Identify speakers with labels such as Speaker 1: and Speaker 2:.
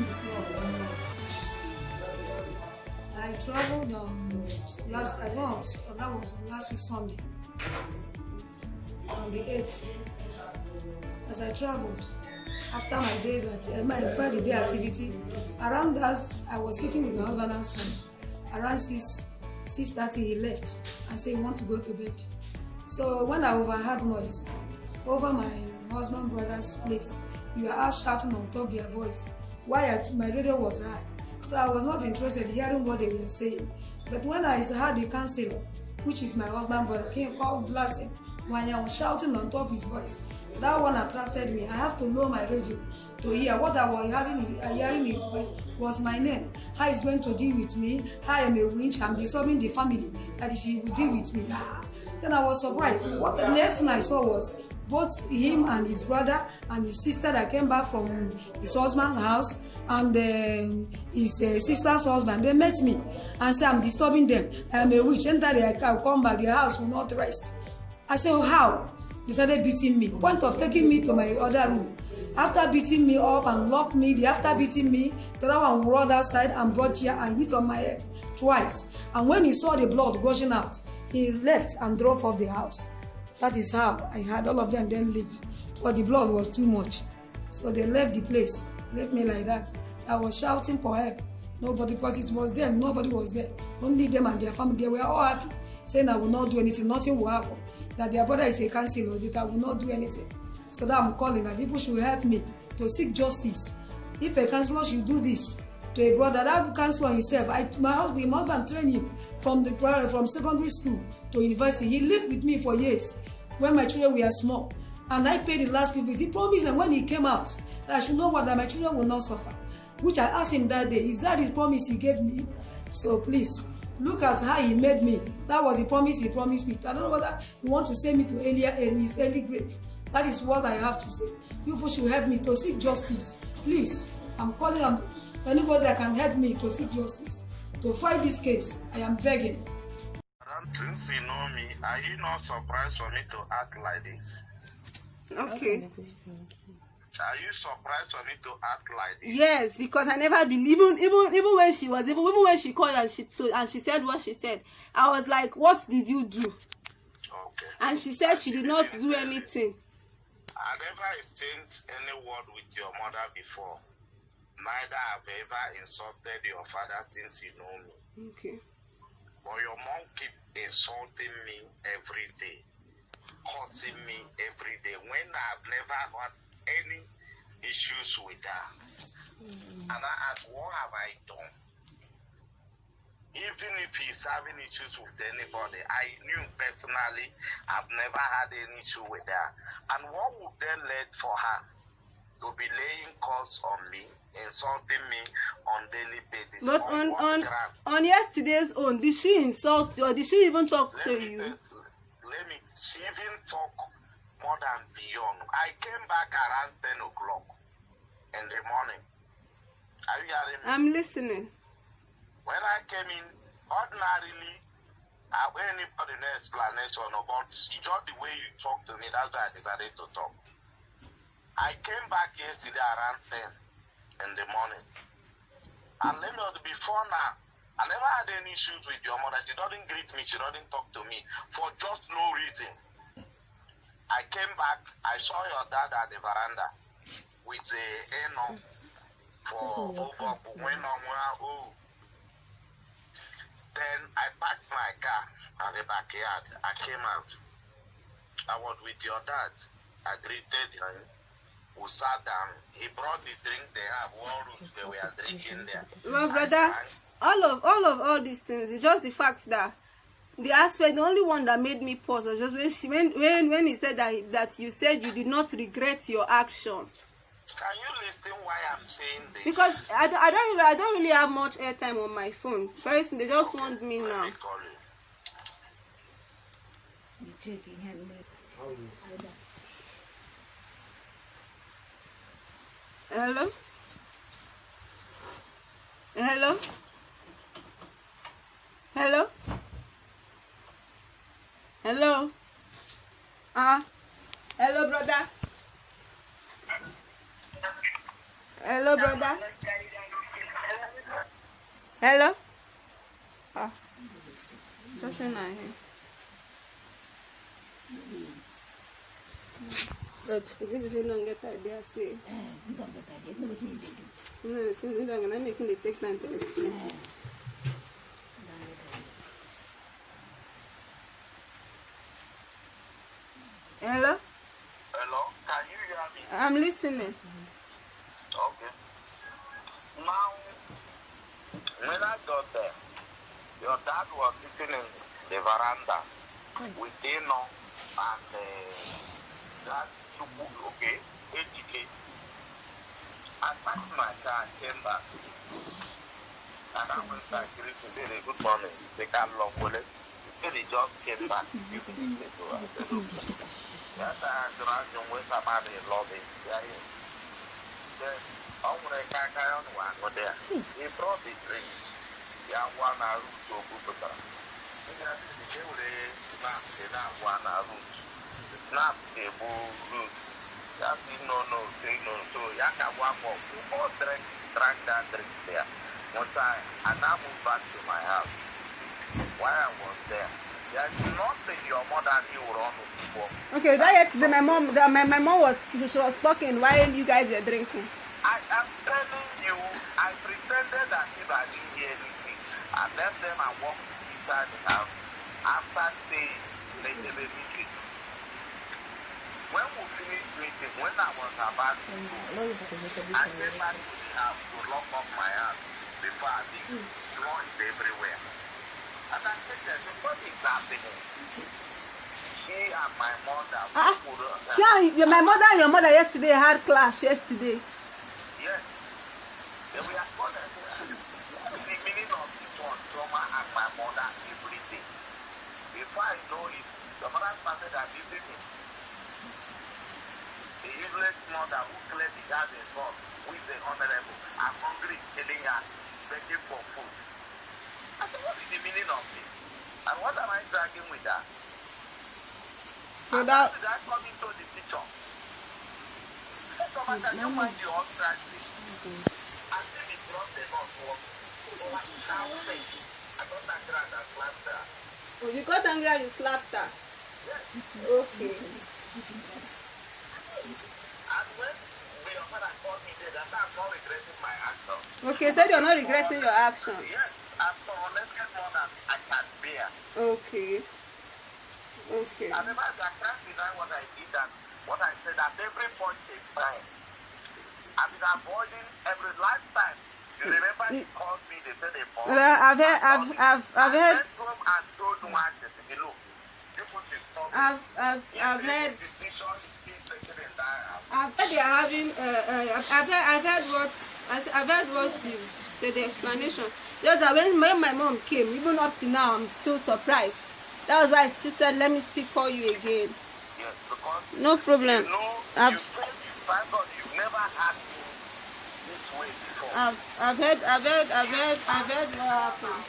Speaker 1: is not Omualu. I traveled that was last week Sunday, on the 8th. As I traveled, after my days at my Friday day activity, around that I was sitting with my husband outside. Around 6:30 he left and said he want to go to bed. So when I overheard noise over my husband brother's place, they were out shouting on top their voice. My radio was high, so I was not interested in hearing what they were saying. But when I heard the councillor, which is my husband brother, came called Blackson Nwanyanwu, shouting on top his voice, that one attracted me. I have to lower my radio to hear what I was hearing his voice was my name. How he's going to deal with me, how I'm a winch, I'm disturbing the family, that he will deal with me. Then I was surprised. What the next thing I saw was both him and his brother and his sister that came back from his husband's house and his sister's husband. They met me and said, I'm disturbing them. I'm a witch. Enter their car, come back, their house will not rest. I said, oh, how? They started beating me. Point of taking me to my other room. After beating me up and locked me, after beating me, the other one rolled outside and brought here and hit on my head twice. And when he saw the blood gushing out, he left and drove off the house. That is how I had all of them then leave. But the blood was too much. So they left the place, left me like that. I was shouting for help. Nobody, because it was them, nobody was there. Only them and their family, they were all happy, saying I will not do anything, nothing will happen. That their brother is a councillor, that I will not do anything. So that I'm calling that people should help me to seek justice. If a councillor should do this to a brother, that councillor himself, my husband trained him from secondary school to university. He lived with me for years when my children were small. And I paid the last school fees. He promised them when he came out that I should know what, that my children will not suffer. Which I asked him that day, is that his promise he gave me? So please, look at how he made me. That was the promise he promised me. I don't know whether he wants to send me to his early grave. That is what I have to say. People should help me to seek justice. Please, I'm calling on anybody that can help me to seek justice. To fight this case, I am begging.
Speaker 2: Since you know me, are you not surprised for me to act like this?
Speaker 3: Okay.
Speaker 2: Are you surprised for me to act like this?
Speaker 3: Yes, because I never believed, even when she was, even when she called and she said what she said, I was like, what did you do?
Speaker 2: Okay.
Speaker 3: And she said she did not do anything.
Speaker 2: I never exchanged any word with your mother before. Neither have I ever insulted your father since you know me.
Speaker 3: Okay.
Speaker 2: But your mom keep insulting me every day, cursing me every day, when I've never had any issues with her. And I ask, what have I done? Even if he's having issues with anybody, I knew personally I've never had any issue with her. And what would then lead for her to be laying calls on me, insulting me on daily basis?
Speaker 3: But on yesterday's own, did she insult you or did she even talk to you?
Speaker 2: She even talk more than beyond. I came back around 10 o'clock in the morning. Are you hearing me?
Speaker 3: I'm listening.
Speaker 2: When I came in, ordinarily, anybody no explanation about just the way you talk to me, that's why I decided to talk. I came back yesterday around 10 in the morning. And let me know, before now, I never had any issues with your mother. She doesn't greet me, she doesn't talk to me for just no reason. I came back, I saw your dad at the veranda with a for Then I packed my car at the backyard. I came out. I was with your dad. I greeted him. We sat down. He brought the drink they have, one room they were drinking there.
Speaker 3: Well, brother, all these things, it's just the fact that the only one that made me pause was just when he said that you said you did not regret your action.
Speaker 2: Can you listen why I'm saying this?
Speaker 3: Because I don't really have much airtime on my phone. Very soon, they just want me now. Hello? Hello? Hello? Hello? Hello, brother? Hello, brother? Hello? Ah. Just in here. But if you don't get idea, say. No, so you don't gonna make it take time to explain. Hello?
Speaker 2: Hello, can you hear me?
Speaker 3: I'm listening.
Speaker 2: Okay. Now, when I got there, your dad was sitting in the veranda with Dino and that okay, Etche. I passed my car and came back. And I went to agree to say, good morning, they can't long with it. He just came back. Yes, I arrived in West Amadi lobby. Then, I'm going to carry on one there. He brought the drink. Yeah, one hour to Bukota. They were not one hour. Snap table root. That's no, say no. So, I can one more drink, drank that drink there. One time, and I moved back to my house. While I was there, there's nothing your mother knew wrong before. Okay,
Speaker 3: that yesterday my mom she was talking while you guys were drinking.
Speaker 2: I am telling you, I pretended as if I didn't hear anything. I left them and walked inside the house after saying they gave a meeting. When we finished meeting, when I was about to go, I came back to the house to lock up my house before I leave. Noise everywhere. And I said, what is happening? She and my mother.
Speaker 3: My mother and your mother yesterday had clash yesterday.
Speaker 2: Yes. They were the meaning of this one, Trauma and my mother, everything. Before I know it, the mother started abusing me. The useless mother who claimed the gas is wrong, who is the honorable, I'm hungry, killing her, begging for food. I said, what is the meaning of this? And what am I dragging with that?
Speaker 3: So
Speaker 2: and how did I come into the picture? I don't mind you all dragging. I think it brought them on work. I got angry and I slapped her.
Speaker 3: Oh, you got angry and you slapped her?
Speaker 2: Yes.
Speaker 3: Okay.
Speaker 2: And when your mother called me there, I'm not regretting my action.
Speaker 3: Okay, so you're not regretting your action?
Speaker 2: Yes. I'm let's more than I can bear.
Speaker 3: Okay. Okay.
Speaker 2: And I can't deny what I did and what I said at every point in time. I've been avoiding every lifetime. You remember he called me, they said they bought.
Speaker 3: I've heard.
Speaker 2: I went home and told one, look,
Speaker 3: I've heard they are having. I've heard what you said. The explanation. Just that when my mom came, even up to now, I'm still surprised. That was why I still said, let me still call you again.
Speaker 2: Yes, because
Speaker 3: no problem.
Speaker 2: You know, you've never had me this way before.
Speaker 3: I've heard what happened.